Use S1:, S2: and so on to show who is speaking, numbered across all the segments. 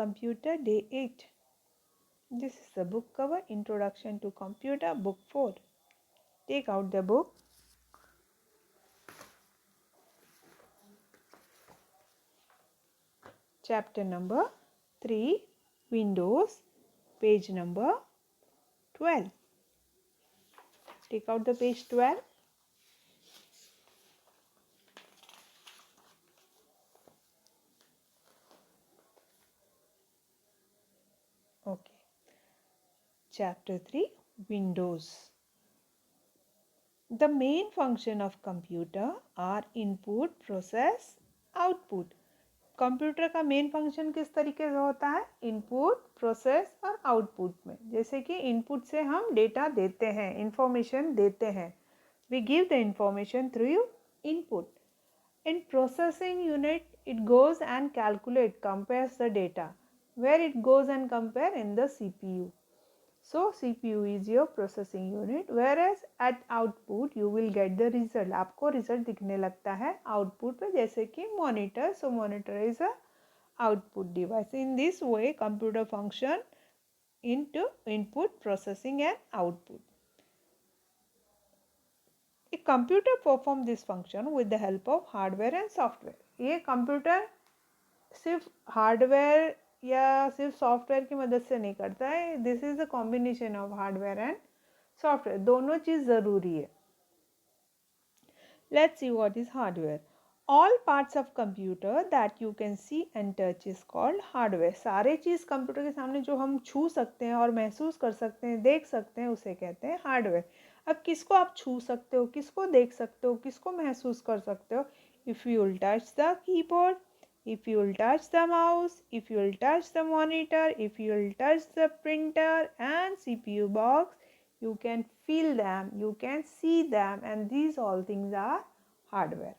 S1: Computer Day 8. This is the book cover, Introduction to Computer, Book 4. Take out the book. Chapter number 3, Windows, page number 12. Take out the page 12. Okay. Chapter 3, Windows. The main function of computer are input, process, output. Computer का main function किस तरीके से होता है? Input, process और output में. जैसे कि इनपुट से हम डेटा देते हैं, इंफॉर्मेशन देते हैं. We give the information through input. In processing unit, it goes and calculate, compares the data. Where it goes and compare? In the CPU. So CPU is your processing unit, whereas at output you will get the result. आपको result दिखने लगता है output पे, जैसे कि monitor. So monitor is a output device. In this way, computer function into input, processing and output. A computer perform this function with the help of hardware and software. ये computer सिर्फ hardware या सिर्फ software की मदद से नहीं करता है. This is a combination of hardware and software. दोनों चीज जरूरी है. Let's see what is hardware. All parts of computer that you can see and touch is called hardware. सारे चीज कंप्यूटर के सामने जो हम छू सकते हैं और महसूस कर सकते हैं, देख सकते हैं, उसे कहते हैं हार्डवेयर. अब किसको आप छू सकते हो, किसको देख सकते हो, किसको महसूस कर सकते हो? If you will touch the keyboard, if you will touch the mouse, if you will touch the monitor, if you will touch the printer and CPU box, you can feel them, you can see them, and these all things are hardware.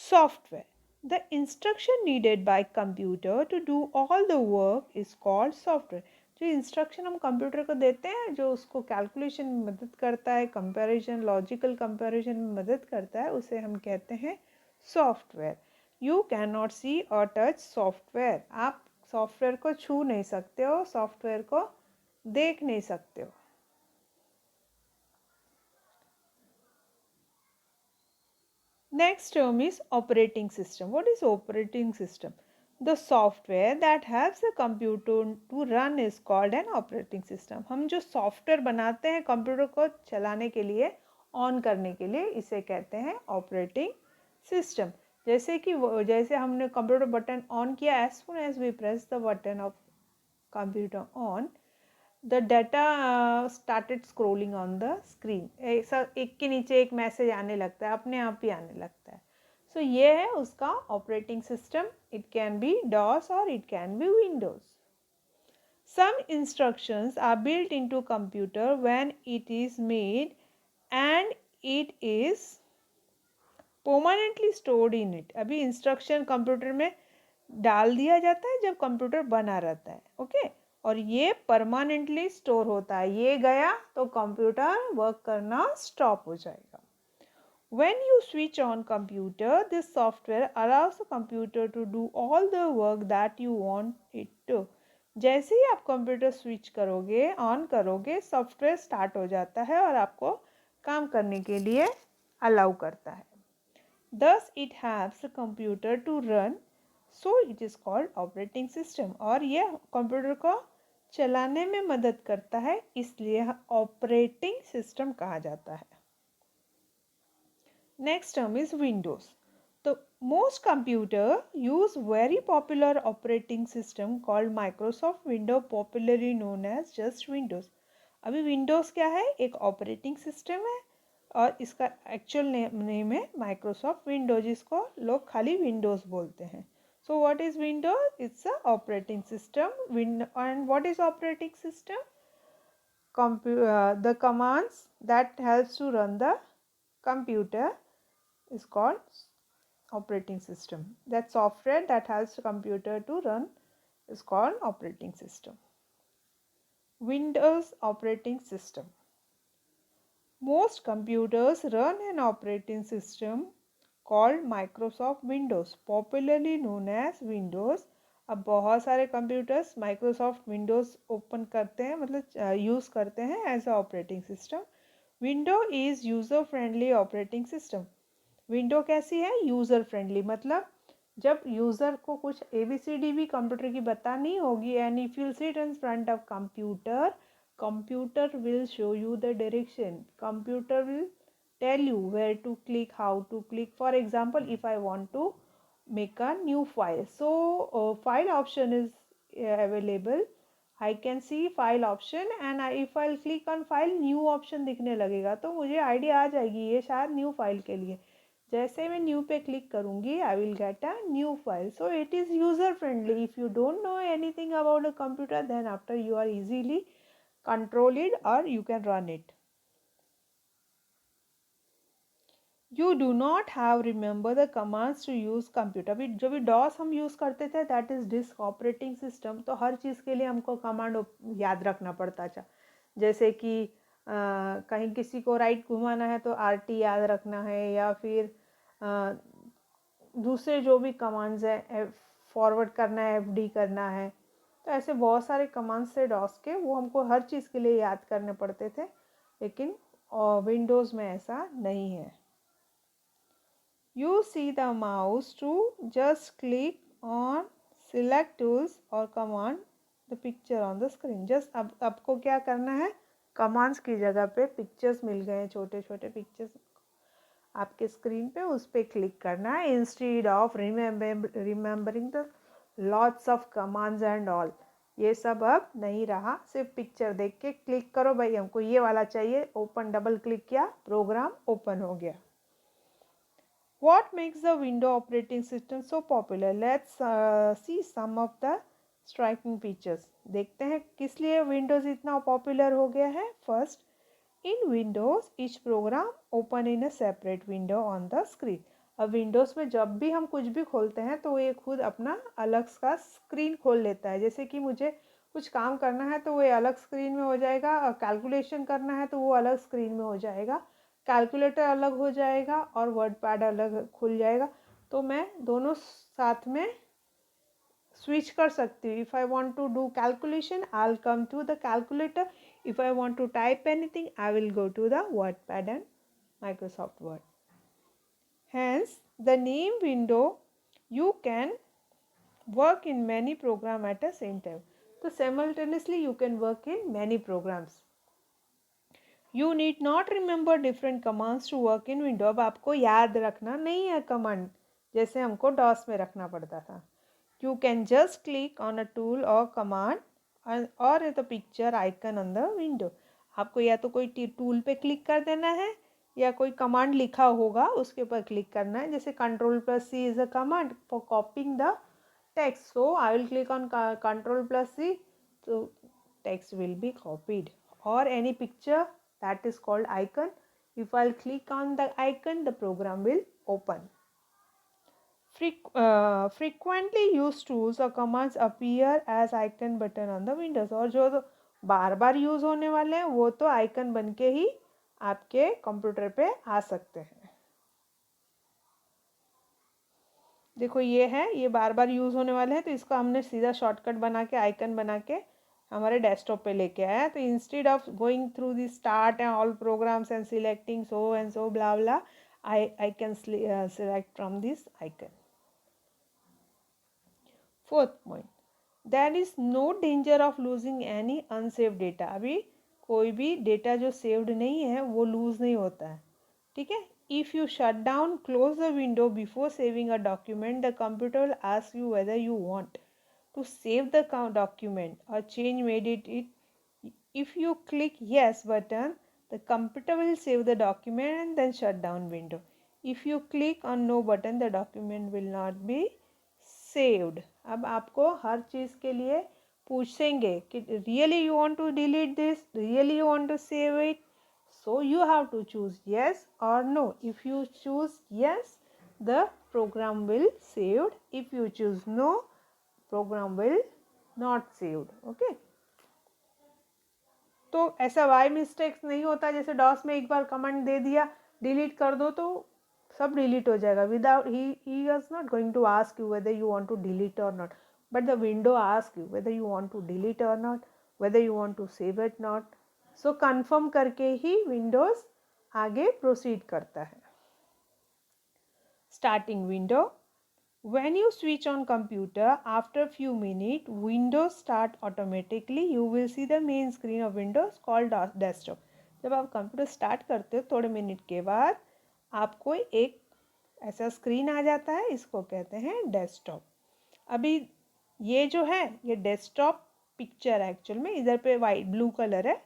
S1: Software. The instruction needed by computer to do all the work is called software. जो instruction हम computer को देते हैं, जो उसको calculation में मदद करता है, कंपैरिजन, लॉजिकल कंपैरिजन में मदद करता है, उसे हम कहते हैं सॉफ्टवेयर. यू कैन नॉट सी और टच सॉफ्टवेयर. आप सॉफ्टवेयर को छू नहीं सकते हो, सॉफ्टवेयर को देख नहीं सकते हो. Next term is operating system. What is operating system? The software that helps the computer to run is called an operating system. हम जो सॉफ्टवेयर बनाते हैं कंप्यूटर को चलाने के लिए, ऑन करने के लिए, इसे कहते हैं ऑपरेटिंग सिस्टम. जैसे हमने कंप्यूटर बटन ऑन किया, as soon as we press the button of computer on, the data started scrolling on the screen. एक के नीचे एक मैसेज आने लगता है, अपने आप ही आने लगता है. सो ये है उसका operating system. It can be DOS और it can be Windows. Some instructions are built into computer when it is made and it is permanently stored in it. अभी इंस्ट्रक्शन कंप्यूटर में डाल दिया जाता है जब कंप्यूटर बना रहता है. ओके और ये परमानेंटली स्टोर होता है. ये गया तो कंप्यूटर वर्क करना स्टॉप हो जाएगा. When you switch on computer, this software allows the computer to do all the work that you want it to. जैसे ही आप कंप्यूटर स्विच करोगे, ऑन करोगे, सॉफ्टवेयर स्टार्ट हो जाता है और आपको काम करने के लिए अलाउ करता है. Thus it helps the computer to run, so it is called operating system. और ये कंप्यूटर को चलाने में मदद करता है, इसलिए ऑपरेटिंग सिस्टम कहा जाता है. Next term is Windows. So most computer use very popular operating system called Microsoft Windows, popularly known as just Windows. अभी Windows क्या है? एक ऑपरेटिंग सिस्टम है और इसका एक्चुअल नेम है माइक्रोसॉफ्ट विंडोज, जिसको लोग खाली विंडोज बोलते हैं. So what is Windows? It's a operating system. And what is operating system? The commands that helps to run the computer is called operating system. That software that helps the computer to run is called operating system. Windows operating system. Most computers run an operating system called Microsoft Windows, popularly known as Windows. अब बहुत सारे computers Microsoft Windows open करते हैं, मतलब use करते हैं as a operating system. Window is user friendly operating system. Window कैसी है? यूज़र फ्रेंडली, मतलब जब यूज़र को कुछ ABCD भी कंप्यूटर की बतानी होगी, and if you sit in front of computer, computer will show you the direction, computer will tell you where to click, how to click. For example, if I want to make a new file, so file option is available. I can see file option and if I'll click on file, new option दिखने लगेगा, तो मुझे idea आ जाएगी ये शायद new file के लिए। जैसे मैं न्यू पे क्लिक करूँगी, I will get a new file. So it is user friendly. If you don't know anything about a computer, then after you are easily control it or you can run it. You do not have remember the commands to use computer. अभी जो भी DOS हम use करते थे, that is disk operating system, तो हर चीज़ के लिए हमको कमांड याद रखना पड़ता था। जैसे कि कहीं किसी को राइट घुमाना है तो RT याद रखना है, या फिर दूसरे जो भी कमांड्स हैं, फॉरवर्ड करना है, FD करना है, तो ऐसे बहुत सारे कमांड्स थे DOS के, वो हमको हर चीज़ के लिए याद करने पड़ते थे, लेकिन विंडोज़ में ऐसा नहीं है। You see the mouse to just click on select tools or command the picture on the screen. Just अब आपको क्या करना है, कमांड्स की जगह पे पिक्चर्स मिल गए हैं, छोटे छोटे पिक्चर्स आपके स्क्रीन पे, उस पर क्लिक करना है instead of remembering the lots of commands and all. ये सब अब नहीं रहा, सिर्फ पिक्चर देख के क्लिक करो, भाई हमको ये वाला चाहिए, ओपन, डबल क्लिक किया, प्रोग्राम ओपन हो गया। What makes the window operating system so popular? Let's see some of the striking features. देखते हैं किस लिए विंडोज़ इतना पॉपुलर हो गया है। First, in Windows each program open in a separate window on the screen. अब विंडोज़ में जब भी हम कुछ भी खोलते हैं तो ये खुद अपना अलग का स्क्रीन खोल लेता है। जैसे कि मुझे कुछ काम करना है तो वो अलग स्क्रीन में हो जाएगा, कैलकुलेशन करना है तो वो अलग स्क्रीन में हो जाएगा, कैलकुलेटर अलग हो जाएगा और वर्ड पैड अलग खुल जाएगा। तो मैं दोनों साथ में स्विच कर सकती हूँ। If I want to do calculation, I will come to the calculator. If I want to type anything, I will go to the word pad and Microsoft word. Hence, the name window, you can work in many programs at the same time. So simultaneously you can work in many programs. You need not remember different commands to work in window. अब आपको याद रखना नहीं है command, जैसे हमको DOS में रखना पड़ता था। You can just click on a tool or command or the picture icon on the window. आपको या तो कोई टूल पे क्लिक कर देना है या कोई कमांड लिखा होगा उसके ऊपर क्लिक करना है। जैसे Ctrl+C is a command for copying the text. So I will click on Ctrl+C, so text will be copied. Or any picture, that is called icon. If I'll click on the icon, the program will open. Frequently used tools or commands appear as icon button on the windows. और जो बार बार use होने वाले हैं वो तो icon बन के ही आपके कंप्यूटर पे आ सकते हैं। देखो ये है, ये बार बार यूज़ होने वाले हैं, तो इसको हमने सीधा शॉर्टकट बना के, आइकन बना के हमारे डेस्कटॉप पे लेके आया। तो instead of going through the start and all programs and selecting so and so blah blah, I can select from this icon. Fourth point, there is no danger of losing any unsaved data. अभी कोई भी data जो saved नहीं है वो loose नहीं होता है, ठीक है। If you shut down, close the window before saving a document, the computer will ask you whether you want to save the document or change made it. If you click yes button, the computer will save the document and then shut down window. If you click on no button, the document will not be saved. अब आपको हर चीज़ के लिए पूछेंगे कि really you want to delete this, really you want to save it. So you have to choose yes or no. If you choose yes, the program will saved. If you choose no, program will not saved. Okay. तो ऐसा bye mistakes नहीं होता, जैसे DOS में एक बार command दे दिया delete कर दो तो सब डिलीट हो जाएगा without, he is not going to ask you whether you want to delete और नॉट। but the window asks you whether you want to delete or not, whether you want to save it not. So confirm करके ही Windows आगे proceed करता है. Starting window. When you switch on computer, after few minutes, Windows start automatically. You will see the main screen of Windows called desktop. जब आप computer start करते हो थोड़े minute के बाद आपको एक ऐसा स्क्रीन आ जाता है, इसको कहते हैं डेस्कटॉप. अभी ये जो है ये डेस्कटॉप पिक्चर एक्चुअल में इधर पे वाइट ब्लू कलर है.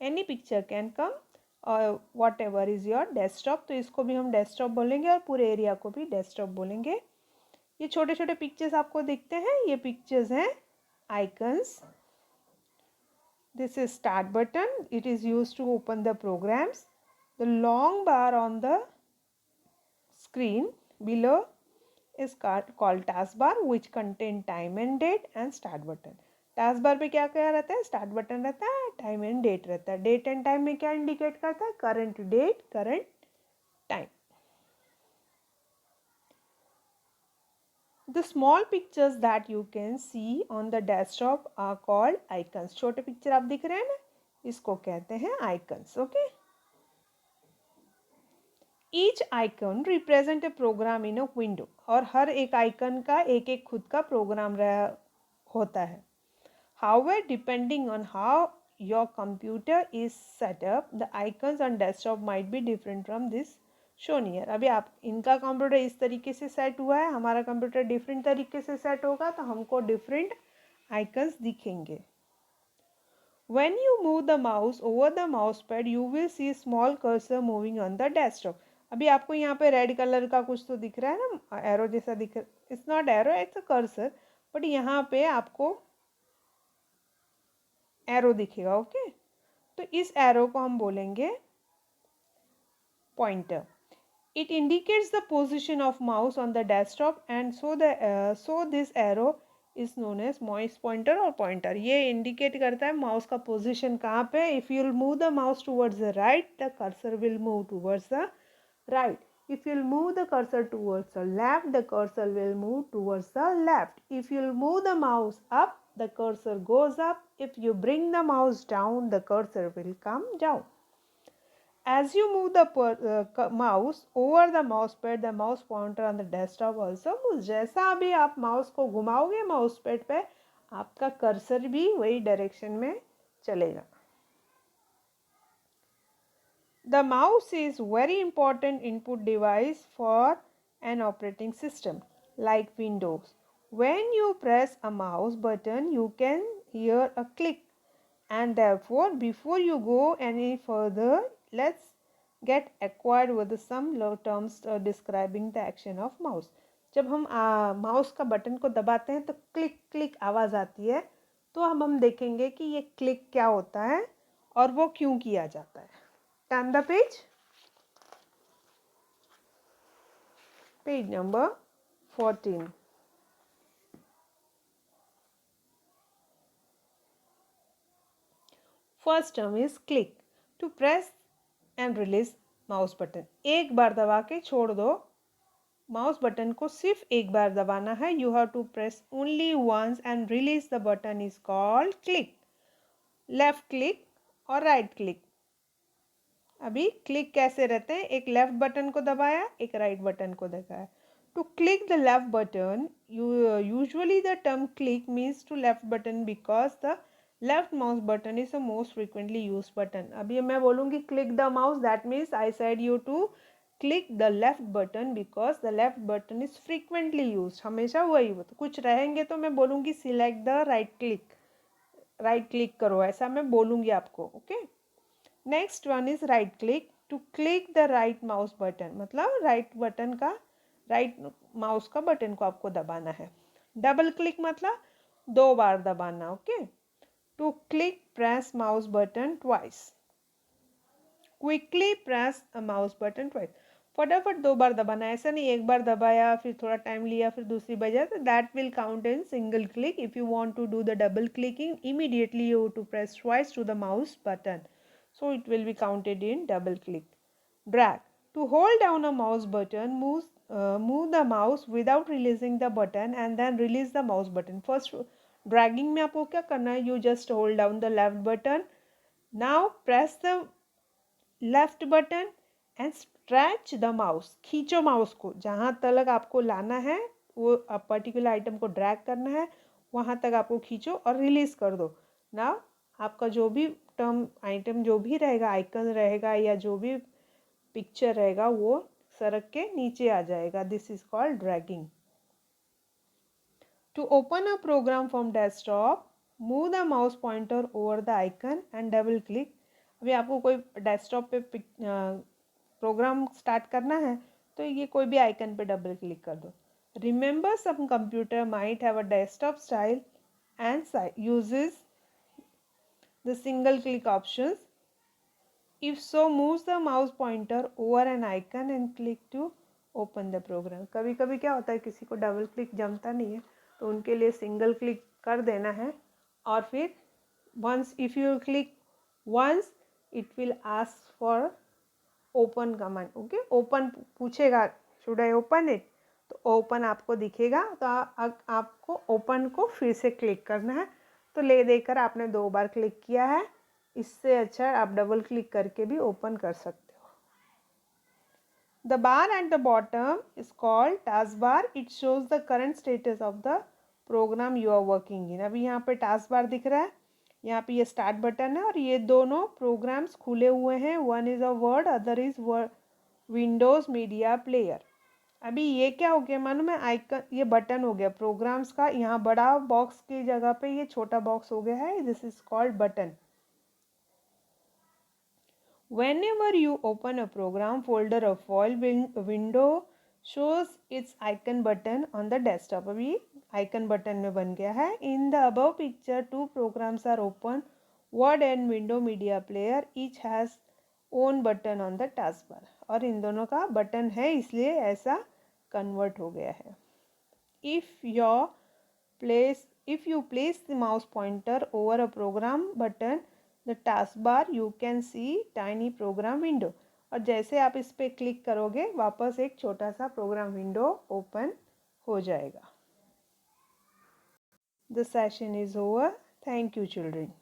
S1: एनी पिक्चर कैन कम और what ever is your desktop, तो इसको भी हम डेस्कटॉप बोलेंगे और पूरे एरिया को भी डेस्कटॉप बोलेंगे. ये छोटे छोटे पिक्चर्स आपको दिखते हैं, ये पिक्चर्स हैं icons. This is start button, it is use to open the programs. The long bar on the screen below is called taskbar, which contain time and date, and start button. taskbar पे क्या क्या रहता है? start button रहता है, time and date रहता है. date and time में क्या indicate करता है? current date, current time. The small pictures that you can see on the desktop are called icons. छोटे picture आप दिख रहे हैं ना, इसको कहते हैं icons. Okay. Each icon represent a program in a window. और हर एक आइकन का एक एक खुद का प्रोग्राम होता है. However, depending on how your computer is set up, the icons on desktop might be different from this shown here. अभी आप इनका कंप्यूटर इस तरीके से सेट हुआ है, हमारा कंप्यूटर डिफरेंट तरीके से सेट होगा तो हमको डिफरेंट आइकन्स दिखेंगे. When you move the mouse over the mouse pad, you will see small cursor moving on the desktop. अभी आपको यहाँ पे रेड कलर का कुछ तो दिख रहा है ना, एरो जैसा दिख रहा है. It's not arrow, it's a cursor, but यहाँ पे आपको एरो दिखेगा. ओके, तो इस एरो को हम बोलेंगे pointer. It indicates the position of mouse on the desktop and so this arrow is known as mouse pointer और पॉइंटर. ये इंडिकेट करता है माउस का पोजिशन कहाँ पे. If you will move the mouse towards the right, the cursor will move towards the right. If you'll move the cursor towards the left, the cursor will move towards the left. If you'll move the mouse up, the cursor goes up. If you bring the mouse down, the cursor will come down. As you move the mouse over the mouse pad, the mouse pointer on the desktop also moves. जैसा अभी आप mouse को घुमाओगे mouse pad पे, आपका cursor भी वही direction में चलेगा. The mouse is very important input device for an operating system like Windows. When you press a mouse button, you can hear a click, and therefore before you go any further, let's get acquainted with some terms describing the action of mouse. जब हम mouse का button को दबाते हैं तो click click आवाज़ आती है, तो अब हम देखेंगे कि ये क्लिक क्या होता है और वो क्यों किया जाता है. Turn the page. Page number 14. First term is click. To press and release mouse button. एक बार दबा के छोड़ दो. माउस बटन को सिर्फ एक बार दबाना है. You have to press only once and release the button is called click. Left click और right click. अभी क्लिक कैसे रहते हैं? एक लेफ्ट बटन को दबाया, एक राइट बटन को दबाया. To click the left button, usually the term click means to left button because the left mouse button is the most frequently use button. अभी मैं बोलूँगी click the mouse, that means I said you to click the left button because the left button is frequently use. हमेशा वही हो. तो कुछ रहेंगे तो मैं बोलूँगी select the right click, right click करो, ऐसा मैं बोलूँगी आपको. Okay. Next one is right click. To click the right mouse button, मतलब राइट बटन का, राइट माउस का बटन को आपको दबाना है. डबल क्लिक मतलब 2 बार दबाना. Okay. To click press mouse button twice. Quickly press a mouse button twice. फटाफट 2 बार दबाना, ऐसा नहीं एक बार दबाया फिर थोड़ा टाइम लिया फिर दूसरी बजाय, तो that will count in single click. If you want to do the double clicking, immediately you to press twice to the mouse button. So it will be counted in double click. Drag. To hold down a mouse button, move the mouse without releasing the button and then release the mouse button. First dragging में आपको क्या करना है, you just hold down the left button. Now press the left button and stretch the mouse. खींचो mouse को, जहाँ तक आपको लाना है वो पर्टिकुलर आइटम को ड्रैग करना है, वहाँ तक आपको खींचो और रिलीज कर दो. नाउ आपका जो भी टर्म आइटम जो भी रहेगा, आइकन रहेगा या जो भी पिक्चर रहेगा, वो सरक के नीचे आ जाएगा. This is called dragging. To open a program from desktop, move the mouse pointer over the icon and double click. अभी आपको कोई डेस्कटॉप पे प्रोग्राम स्टार्ट करना है तो ये कोई भी आइकन पे डबल क्लिक कर दो. Remember some computer might have a desktop style and uses the single click options. If so, moves the mouse pointer over an icon and click to open the program. कभी कभी क्या होता है, किसी को double click जमता नहीं है तो उनके लिए सिंगल क्लिक कर देना है और फिर once if you click once it will ask for open command. Okay, open पूछेगा, should I open it, तो ओपन आपको दिखेगा तो आपको ओपन को फिर से क्लिक करना है. तो ले देकर आपने 2 बार क्लिक किया है, इससे अच्छा आप डबल क्लिक करके भी ओपन कर सकते हो. The bar at the bottom is called task bar. It shows the current status of the program you are working in. अभी यहाँ पे टास्क बार दिख रहा है, यहाँ पे ये स्टार्ट बटन है और ये दोनों प्रोग्राम्स खुले हुए हैं. One is a word, other is Windows media player. अभी ये क्या हो गया मालूम है, आइकन ये बटन हो गया प्रोग्राम्स का. यहाँ बड़ा बॉक्स की जगह पे ये छोटा बॉक्स हो गया है. This is called button. Whenever you open a program folder or file, window shows its icon button on the desktop. अभी icon button में बन गया है. In the above picture, 2 programs are open, Word and Window Media Player. Each has own button on the taskbar. और इन दोनों का button है इसलिए ऐसा कन्वर्ट हो गया है. If you place the mouse pointer over a program button, the taskbar, you can see tiny program window. और जैसे आप इस पर क्लिक करोगे वापस एक छोटा सा प्रोग्राम विंडो ओपन हो जाएगा. The session is over. Thank you, children.